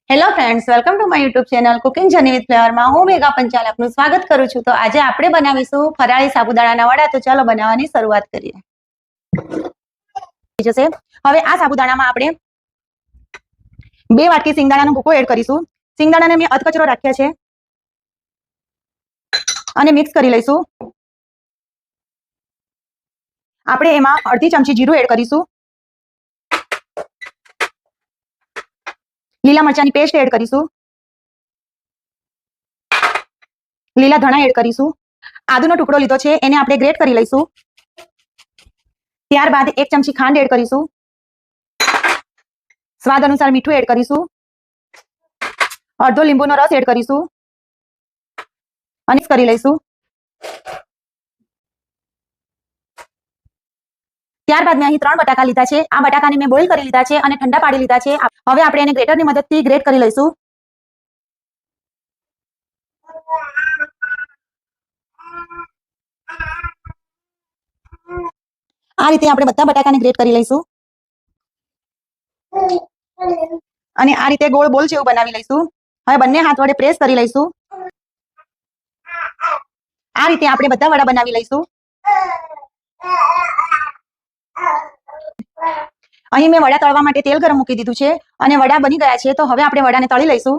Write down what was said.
Hello friends, welcome to my YouTube channel cooking journey with ફ્લેવરમાં હું મેઘા પંચાલ આપનું સ્વાગત કરું છું. તો આજે આપણે બનાવીશું ફરાળી સાબુદાણાના વડા. તો ચાલો બનાવવાની શરૂઆત કરીએ. હવે આ સાબુદાણામાં આપણે 2 વાટકી સિંગદાણાનો ભૂકો એડ કરીશું. સિંગદાણાને મેં અધકચરો રાખ્યા છે અને મિક્સ કરી લઈશું. આપણે એમાં અડધી ચમચી જીરું એડ કરીશું. લીલા મરચાની પેસ્ટ એડ કરીશું. લીલા ધાણા એડ કરીશું. આદુનો ટુકડો લીધો છે, એને આપણે ગ્રેટ કરી લઈશું. ત્યારબાદ 1 ચમચી ખાંડ એડ કરીશું. સ્વાદ અનુસાર મીઠું એડ કરીશું. અડધો લીંબુનો રસ એડ કરીશું અને મિક્સ કરી લઈશું. ત્યારબાદ મેં અહીં 3 બટાકા લીધા છે. આ બટાકાને મેં બોઇલ કરી લીધા છે અને ઠંડા પાડી લીધા છે. હવે આપણે એને ગ્રેટરની મદદથી ગ્રેટ કરી લઈશું. આ રીતે આપણે બધા બટાકાને ગ્રેટ કરી લઈશું અને આ રીતે ગોળ બોલ જેવું બનાવી લઈશું. હવે બંને હાથ વડે પ્રેસ કરી લઈશું. આ રીતે આપણે બધા વડા બનાવી લઈશું. અહીં મેં વડા તળવા માટે તેલ ગરમ મૂકી દીધું છે અને વડા બની ગયા છે. તો હવે આપણે વડાને તળી લઈશું.